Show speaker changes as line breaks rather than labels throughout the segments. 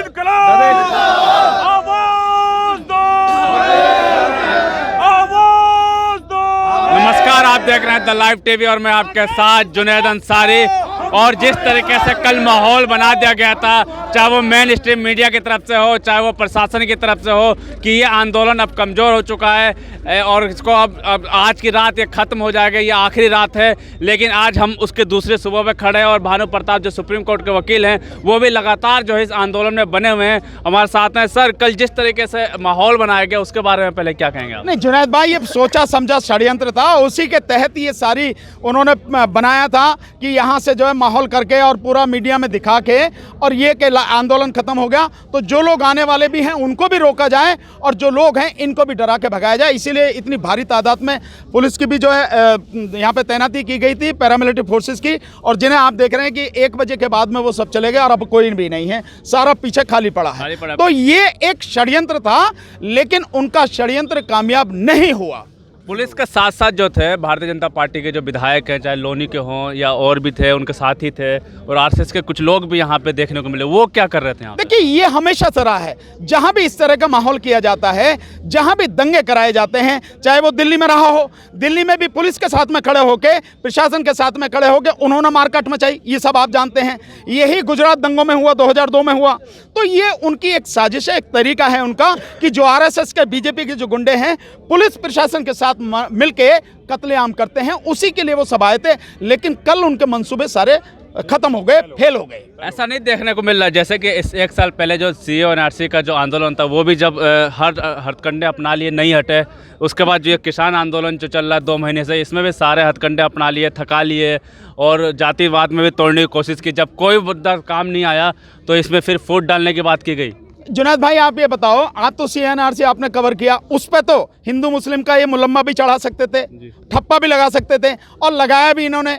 इनकलाब आवाज दो, आवाज दो। नमस्कार, आप देख रहे हैं द लाइव टीवी और मैं आपके साथ जुनैद अंसारी। और जिस तरीके से कल माहौल बना दिया गया था, चाहे वो मेन स्ट्रीम मीडिया की तरफ से हो, चाहे वो प्रशासन की तरफ से हो, कि ये आंदोलन अब कमज़ोर हो चुका है और इसको अब आज की रात ये ख़त्म हो जाएगा, ये आखिरी रात है। लेकिन आज हम उसके दूसरे सूबे पे खड़े हैं और भानु प्रताप जो सुप्रीम कोर्ट के वकील हैं वो भी लगातार जो है इस आंदोलन में बने हुए हैं, हमारे साथ हैं। सर, कल जिस तरीके से माहौल बनाया गया उसके बारे में पहले क्या कहेंगे आप?
नहीं जुनैद भाई, ये सोचा समझा षड्यंत्र था, उसी के तहत ये सारी उन्होंने बनाया था कि यहाँ से जो है माहौल करके और पूरा मीडिया में दिखा के और ये कि आंदोलन खत्म हो गया तो जो लोग आने वाले भी हैं उनको भी रोका जाए और जो लोग हैं इनको भी डरा के भगाया जाए। इसीलिए इतनी भारी तादाद में पुलिस की भी जो है यहाँ पे तैनाती की गई थी, पैरामिलिट्री फोर्सेस की, और जिन्हें आप देख रहे हैं कि 1 बजे के बाद में वो सब चले गए और अब कोई भी नहीं है, सारा पीछे खाली पड़ा है। तो ये एक षड्यंत्र था, लेकिन उनका षड्यंत्र कामयाब नहीं हुआ।
पुलिस के साथ साथ जो थे भारतीय जनता पार्टी के जो विधायक हैं, चाहे लोनी के हों या और भी थे, उनके साथ ही थे, और आरएसएस के कुछ लोग भी यहाँ पे देखने को मिले। वो क्या कर रहे थे यहाँ?
देखिए, ये हमेशा से रहा है, जहाँ भी इस तरह का माहौल किया जाता है, जहाँ भी दंगे कराए जाते हैं, चाहे वो दिल्ली में रहा हो, दिल्ली में भी पुलिस के साथ में खड़े होके, प्रशासन के साथ में खड़े होके उन्होंने मारकाट मचाई, ये सब आप जानते हैं। यही गुजरात दंगों में हुआ, 2002 में हुआ। तो ये उनकी एक साजिश है, एक तरीका है उनका कि जो आरएसएस के, बीजेपी के जो गुंडे हैं, पुलिस प्रशासन के साथ मिलके कत्लेआम करते हैं, उसी के लिए वो सब आए थे। लेकिन कल उनके मंसूबे सारे खत्म हो गए, फेल हो गए।
ऐसा नहीं देखने को मिल रहा, जैसे कि इस 1 साल पहले जो सीए और एनआरसी का जो आंदोलन था वो भी जब हर हथकंडे अपना लिए नहीं हटे, उसके बाद जो ये किसान आंदोलन जो चल रहा है 2 महीने से, इसमें भी सारे हथकंडे अपना लिए, थका लिए और जातिवाद में भी तोड़ने की कोशिश की। जब कोई मुद्दा काम नहीं आया तो इसमें फिर फूट डालने की बात की गई।
जुनैद भाई, आप ये बताओ, आप तो सीएनआरसी आपने कवर किया, उस पे तो हिंदू मुस्लिम का ये मुलम्मा भी चढ़ा सकते थे, ठप्पा भी लगा सकते थे, और लगाया भी इन्होंने।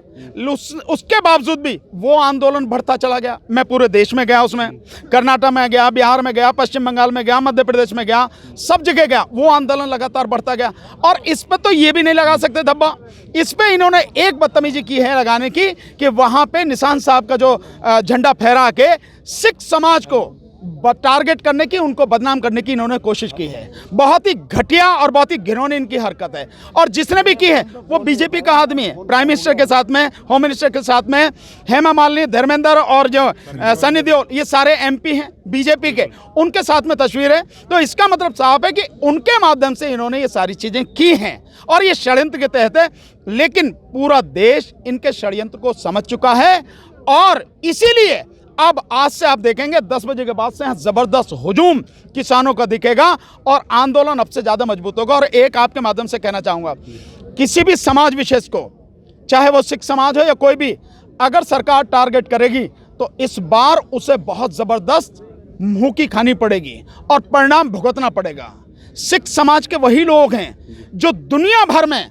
उसके बावजूद भी वो आंदोलन बढ़ता चला गया। मैं पूरे देश में गया, उसमें कर्नाटक में गया, बिहार में गया, पश्चिम बंगाल में गया, मध्य प्रदेश में गया, सब जगह गया, वो आंदोलन लगातार बढ़ता गया। और इस पर तो ये भी नहीं लगा सकते धब्बा। इस पे इन्होंने एक बदतमीजी की है लगाने की कि वहाँ पे निशान साहब का जो झंडा फहरा के सिख समाज को टारगेट करने की, उनको बदनाम करने की इन्होंने कोशिश की है। बहुत ही घटिया और बहुत ही घिनौनी इनकी हरकत है। और जिसने भी की है वो बीजेपी का आदमी है, प्राइम मिनिस्टर के साथ में, होम मिनिस्टर के साथ में, हेमा मालिनी, धर्मेंद्र और जो सनी देओल, ये सारे एमपी हैं बीजेपी के, उनके साथ में तस्वीर है। तो इसका मतलब साफ है कि उनके माध्यम से इन्होंने ये सारी चीज़ें की हैं और ये षड्यंत्र के तहत है। लेकिन पूरा देश इनके षड्यंत्र को समझ चुका है और इसीलिए अब आज से आप देखेंगे 10 बजे के बाद से ज़बरदस्त हुजूम किसानों का दिखेगा और आंदोलन अब से ज़्यादा मजबूत होगा। और एक आपके माध्यम से कहना चाहूँगा, किसी भी समाज विशेष को, चाहे वो सिख समाज हो या कोई भी, अगर सरकार टारगेट करेगी तो इस बार उसे बहुत ज़बरदस्त मुँह की खानी पड़ेगी और परिणाम भुगतना पड़ेगा। सिख समाज के वही लोग हैं जो दुनिया भर में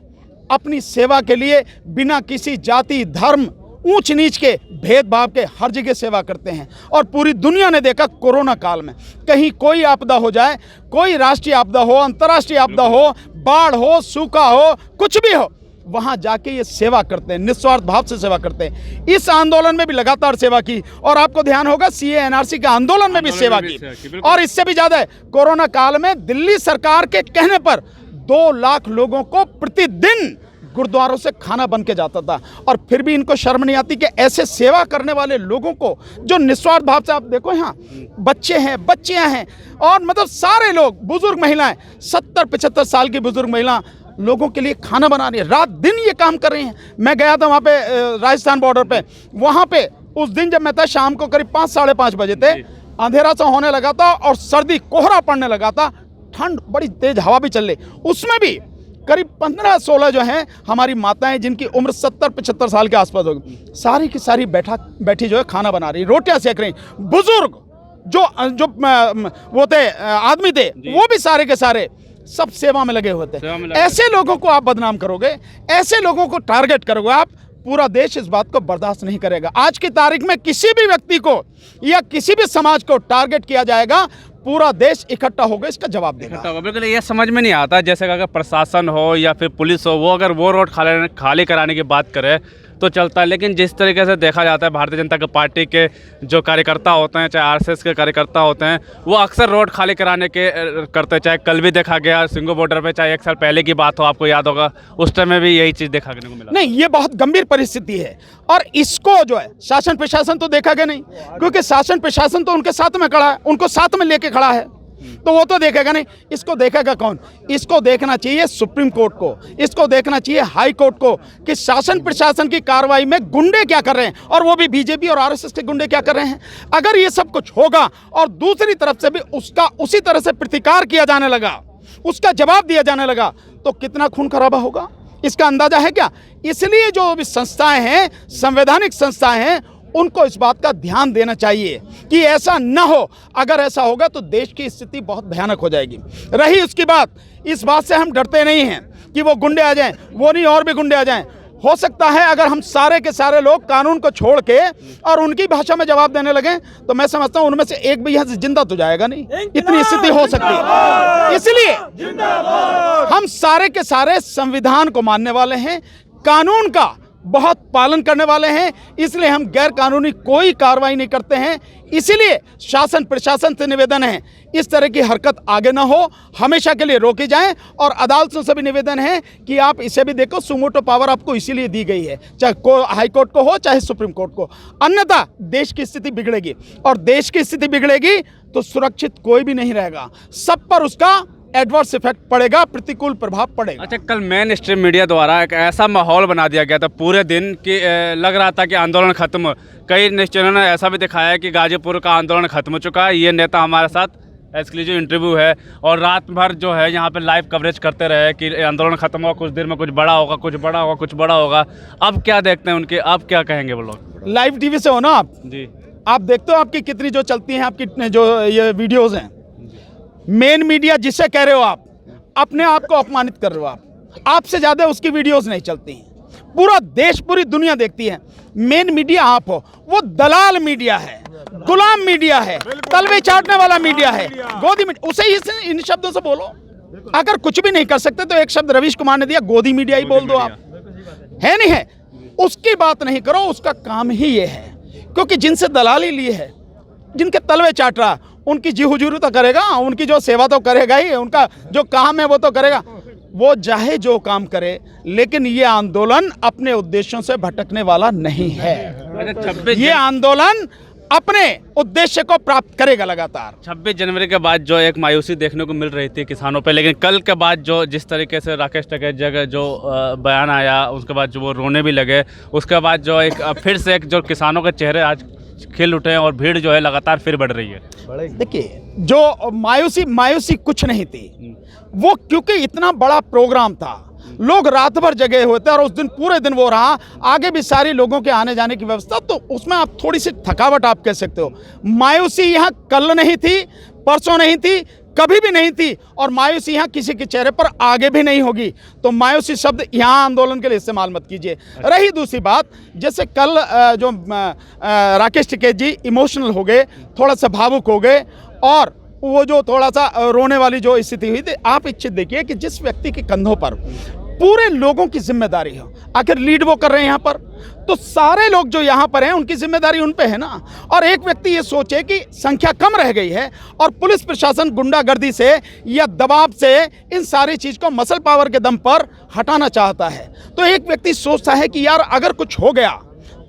अपनी सेवा के लिए बिना किसी जाति, धर्म, ऊंच नीच के भेदभाव के हर जगह सेवा करते हैं। और पूरी दुनिया ने देखा कोरोना काल में, कहीं कोई आपदा हो जाए, कोई राष्ट्रीय आपदा हो, अंतर्राष्ट्रीय आपदा हो, बाढ़ हो, सूखा हो, कुछ भी हो, वहाँ जाके ये सेवा करते हैं, निस्वार्थ भाव से सेवा करते हैं। इस आंदोलन में भी लगातार सेवा की और आपको ध्यान होगा सीए एनआरसी के आंदोलन में भी सेवा की। और इससे भी ज़्यादा है, कोरोना काल में दिल्ली सरकार के कहने पर 2 लाख लोगों को प्रतिदिन गुरुद्वारों से खाना बन के जाता था। और फिर भी इनको शर्म नहीं आती कि ऐसे सेवा करने वाले लोगों को, जो निस्वार्थ भाव से, आप देखो यहाँ बच्चे हैं, बच्चियाँ हैं, और मतलब सारे लोग, बुजुर्ग महिलाएं, 70-75 साल की बुजुर्ग महिला लोगों के लिए खाना बना रही है, रात दिन ये काम कर रही हैं। मैं गया था वहाँ पे राजस्थान बॉर्डर पे, वहाँ पे उस दिन जब मैं था शाम को करीब 5, साढ़े 5 बजे थे, अंधेरा सा होने लगा था और सर्दी, कोहरा पड़ने लगा था, ठंड, बड़ी तेज हवा भी चल रही। उसमें भी करीब 15-16 जो हैं हमारी माताएं, जिनकी उम्र 70-75 साल के आसपास होगी, सारी की सारी बैठी जो है खाना बना रही, रोटियां सेक रही। बुजुर्ग जो वो थे, आदमी थे, वो भी सारे के सारे सब सेवा में लगे हुए थे। ऐसे लोगों को आप बदनाम करोगे, ऐसे लोगों को टारगेट करोगे आप, पूरा देश इस बात को बर्दाश्त नहीं करेगा। आज की तारीख में किसी भी व्यक्ति को या किसी भी समाज को टारगेट किया जाएगा, पूरा देश इकट्ठा होगा, इसका जवाब देगा।
बिल्कुल, ये समझ में नहीं आता, जैसे अगर प्रशासन हो या फिर पुलिस हो, वो अगर वो रोड खाली कराने की बात करे तो चलता है, लेकिन जिस तरीके से देखा जाता है भारतीय जनता पार्टी के जो कार्यकर्ता होते हैं, चाहे आरएसएस के कार्यकर्ता होते हैं, वो अक्सर रोड खाली कराने के करते हैं। चाहे कल भी देखा गया सिंगो बॉर्डर पे, चाहे 1 साल पहले की बात हो, आपको याद होगा उस टाइम में भी यही चीज़ देखने को मिला।
नहीं, ये बहुत गंभीर परिस्थिति है और इसको जो है शासन प्रशासन तो देखा गया नहीं, क्योंकि शासन प्रशासन तो उनके साथ में खड़ा है, उनको साथ में लेके खड़ा है, तो वो तो देखेगा नहीं। इसको देखेगा कौन? इसको देखना चाहिए सुप्रीम कोर्ट को, इसको देखना चाहिए हाई कोर्ट को कि शासन प्रशासन की कार्रवाई में गुंडे क्या कर रहे हैं, और वो भी बीजेपी और आरएसएस के गुंडे क्या कर रहे हैं। अगर ये सब कुछ होगा और दूसरी तरफ से भी उसका उसी तरह से प्रतिकार किया जाने लगा, उसका जवाब दिया जाने लगा, तो कितना खून खराबा होगा, इसका अंदाजा है क्या? इसलिए जो भी संस्थाएं हैं, संवैधानिक संस्थाएं हैं, उनको इस बात का ध्यान देना चाहिए कि ऐसा न हो। अगर ऐसा होगा तो देश की स्थिति बहुत भयानक हो जाएगी। रही उसकी बात, इस बात से हम डरते नहीं हैं कि वो गुंडे आ जाएं, वो नहीं और भी गुंडे आ जाएं। हो सकता है अगर हम सारे के सारे लोग कानून को छोड़ के और उनकी भाषा में जवाब देने लगे, तो मैं समझता हूं उनमें से एक भी यहाँ से जिंदा तो जाएगा नहीं, इतनी स्थिति हो सकती है। इसलिए हम सारे के सारे संविधान को मानने वाले हैं, कानून का बहुत पालन करने वाले हैं, इसलिए हम गैर कानूनी कोई कार्रवाई नहीं करते हैं। इसीलिए शासन प्रशासन से निवेदन है, इस तरह की हरकत आगे ना हो, हमेशा के लिए रोकी जाए। और अदालतों से भी निवेदन है कि आप इसे भी देखो, सुमोटो पावर आपको इसीलिए दी गई है, चाहे हाई कोर्ट को हो चाहे सुप्रीम कोर्ट को, अन्यथा देश की स्थिति बिगड़ेगी, और देश की स्थिति बिगड़ेगी तो सुरक्षित कोई भी नहीं रहेगा, सब पर उसका एडवर्स इफेक्ट पड़ेगा, प्रतिकूल प्रभाव पड़ेगा।
अच्छा, कल मेन स्ट्रीम मीडिया द्वारा एक ऐसा माहौल बना दिया गया था पूरे दिन कि लग रहा था कि आंदोलन खत्म। कई न्यूज़ चैनलों ने ऐसा भी दिखाया है कि गाजीपुर का आंदोलन खत्म हो चुका है। ये नेता हमारे साथ एक्सक्लूसिव इंटरव्यू है और रात भर जो है यहाँ पे लाइव कवरेज करते रहे कि आंदोलन खत्म हुआ, कुछ देर में कुछ बड़ा होगा, कुछ बड़ा होगा, कुछ बड़ा होगा। अब क्या देखते हैं उनके, अब क्या कहेंगे वो लोग?
लाइव टीवी से हो ना आप
जी, आप
देखते हो आपकी कितनी जो चलती हैं, आपकी जो ये वीडियोज़ हैं। मेन मीडिया जिसे कह रहे हो आप, अपने आप को अपमानित कर रहे हो आप, आपसे ज़्यादा उसकी वीडियोस नहीं चलती हैं, पूरा देश पूरी दुनिया देखती है। मेन मीडिया आप हो, वो दलाल मीडिया है, गुलाम मीडिया है, तलवे चाटने वाला मीडिया है, गोदी मीडिया। उसे ही इन शब्दों से बोलो। अगर कुछ भी नहीं कर सकते तो एक शब्द रवीश कुमार ने दिया, गोदी मीडिया ही बोल दो आप, है नहीं है, उसकी बात नहीं करो, उसका काम ही ये है। क्योंकि जिनसे दलाली ली है, जिनके तलवे चाट रहा, उनकी जी हुजूरी तो करेगा, उनकी जो सेवा तो करेगा ही, उनका जो काम है वो तो करेगा, वो चाहे जो काम करे। लेकिन ये आंदोलन अपने उद्देश्यों से भटकने वाला नहीं है। ये आंदोलन अपने उद्देश्य को प्राप्त करेगा लगातार।
26 जनवरी के बाद जो एक मायूसी देखने को मिल रही थी किसानों पे, लेकिन कल के बाद जो जिस तरीके से राकेश टिकैत का जो बयान आया, उसके बाद जो वो रोने भी लगे, उसके बाद जो एक फिर से एक जो किसानों के चेहरे आज खिल उठे हैं और भीड़ जो है लगातार फिर बढ़ रही है।
देखिए, जो मायूसी कुछ नहीं थी, वो क्योंकि इतना बड़ा प्रोग्राम था, लोग रात भर जगे हुए थे और उस दिन पूरे दिन वो रहा, आगे भी सारे लोगों के आने जाने की व्यवस्था, तो उसमें आप थोड़ी सी थकावट आप कह सकते हो। मायूसी यहाँ कल नहीं थी, परसों नहीं थी, कभी भी नहीं थी, और मायूसी यहाँ किसी के चेहरे पर आगे भी नहीं होगी। तो मायूसी शब्द यहाँ आंदोलन के लिए इस्तेमाल मत कीजिए। रही दूसरी बात, जैसे कल जो राकेश टिकैत जी इमोशनल हो गए, थोड़ा सा भावुक हो गए, और वो जो थोड़ा सा रोने वाली जो स्थिति हुई थी, आप एक चीज़ देखिए कि जिस व्यक्ति के कंधों पर पूरे लोगों की जिम्मेदारी हो, आखिर लीड वो कर रहे हैं यहाँ पर, तो सारे लोग जो यहाँ पर हैं उनकी जिम्मेदारी उन पे है ना। और एक व्यक्ति ये सोचे कि संख्या कम रह गई है और पुलिस प्रशासन गुंडागर्दी से या दबाव से इन सारी चीज़ को मसल पावर के दम पर हटाना चाहता है, तो एक व्यक्ति सोचता है कि यार अगर कुछ हो गया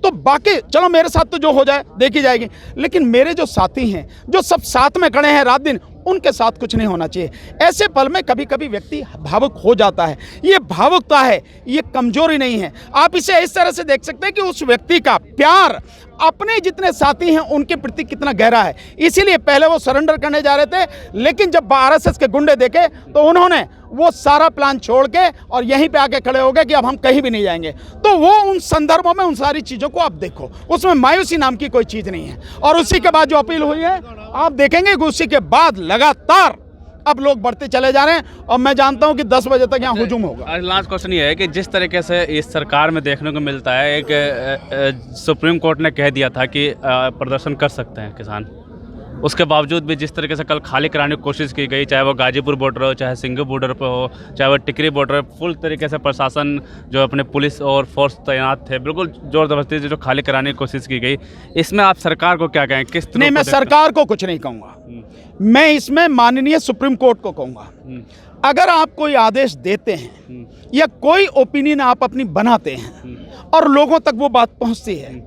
तो बाकी चलो मेरे साथ तो जो हो जाए देखी जाएगी, लेकिन मेरे जो साथी हैं, जो सब साथ में खड़े हैं रात दिन, उनके साथ कुछ नहीं होना चाहिए। ऐसे पल में कभी कभी व्यक्ति भावुक हो जाता है। ये भावुकता है, ये कमजोरी नहीं है। आप इसे इस तरह से देख सकते हैं कि उस व्यक्ति का प्यार अपने जितने साथी हैं उनके प्रति कितना गहरा है। इसीलिए पहले वो सरेंडर करने जा रहे थे, लेकिन जब आरएसएस के गुंडे देखे तो उन्होंने वो सारा प्लान छोड़ के और यहीं पे आके खड़े हो गए कि अब हम कहीं भी नहीं जाएंगे। तो वो उन संदर्भों में उन सारी चीज़ों को आप देखो, उसमें मायूसी नाम की कोई चीज़ नहीं है। और उसी के बाद जो अपील हुई है आप देखेंगे कि उसी के बाद लगातार अब लोग बढ़ते चले जा रहे हैं, और मैं जानता हूं कि 10 बजे तक यहाँ हुजूम होगा।
लास्ट क्वेश्चन ये है कि जिस तरीके से इस सरकार में देखने को मिलता है, एक सुप्रीम कोर्ट ने कह दिया था कि प्रदर्शन कर सकते हैं किसान, उसके बावजूद भी जिस तरीके से कल खाली कराने की कोशिश की गई, चाहे वो गाजीपुर बॉर्डर हो, चाहे सिंघू बॉर्डर पर हो, चाहे वो टिकरी बॉर्डर, फुल तरीके से प्रशासन जो अपने पुलिस और फोर्स तैनात थे, बिल्कुल जोर जबरदस्ती से जो खाली कराने की कोशिश की गई, इसमें आप सरकार को क्या कहें? किस
नहीं, मैं सरकार को कुछ नहीं कहूँगा, मैं इसमें माननीय सुप्रीम कोर्ट को कहूँगा। अगर आप कोई आदेश देते हैं या कोई ओपिनियन आप अपनी बनाते हैं और लोगों तक वो बात पहुँचती है,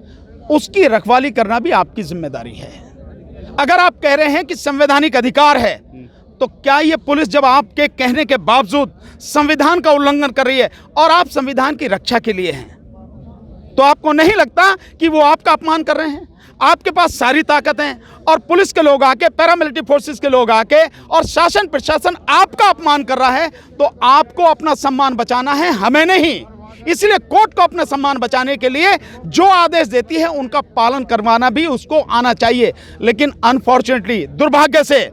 उसकी रखवाली करना भी आपकी जिम्मेदारी है। अगर आप कह रहे हैं कि संवैधानिक अधिकार है, तो क्या ये पुलिस जब आपके कहने के बावजूद संविधान का उल्लंघन कर रही है और आप संविधान की रक्षा के लिए हैं, तो आपको नहीं लगता कि वो आपका अपमान कर रहे हैं? आपके पास सारी ताकत है और पुलिस के लोग आके, पैरामिलिट्री फोर्सेस के लोग आके और शासन प्रशासन आपका अपमान कर रहा है, तो आपको अपना सम्मान बचाना है, हमें नहीं। इसलिए कोर्ट को अपना सम्मान बचाने के लिए जो आदेश देती है उनका पालन करवाना भी उसको आना चाहिए। लेकिन अनफॉर्चुनेटली, दुर्भाग्य से,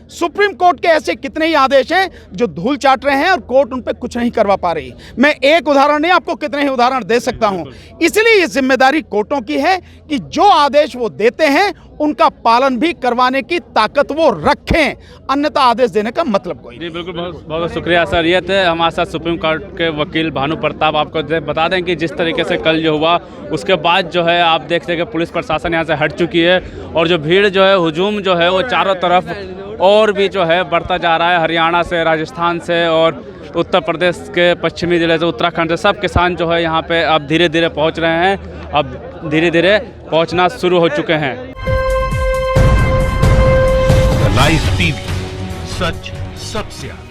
सुप्रीम कोर्ट के ऐसे कितने ही आदेश हैं जो धूल चाट रहे हैं और कोर्ट उन पर कुछ नहीं करवा पा रही। मैं एक उदाहरण नहीं, आपको कितने ही उदाहरण दे सकता हूं। इसलिए ये जिम्मेदारी कोर्टों की है कि जो आदेश वो देते हैं उनका पालन भी करवाने की ताकत वो रखें, अन्यथा आदेश देने का मतलब कोई नहीं।
जी बिल्कुल, बहुत बहुत शुक्रिया सर। ये थे हमारे साथ सुप्रीम कोर्ट के वकील भानु प्रताप। आपको बता दें कि जिस तरीके से कल जो हुआ, उसके बाद जो है आप देखते हैं कि पुलिस प्रशासन यहाँ से हट चुकी है और जो भीड़ जो है, हुजूम जो है वो चारों तरफ और भी जो है बढ़ता जा रहा है। हरियाणा से, राजस्थान से और उत्तर प्रदेश के पश्चिमी जिले से, उत्तराखंड से, सब किसान जो है यहाँ पे अब धीरे धीरे पहुँच रहे हैं, अब धीरे धीरे पहुँचना शुरू हो चुके हैं।
लाइव टीवी, सच सबसे आगे।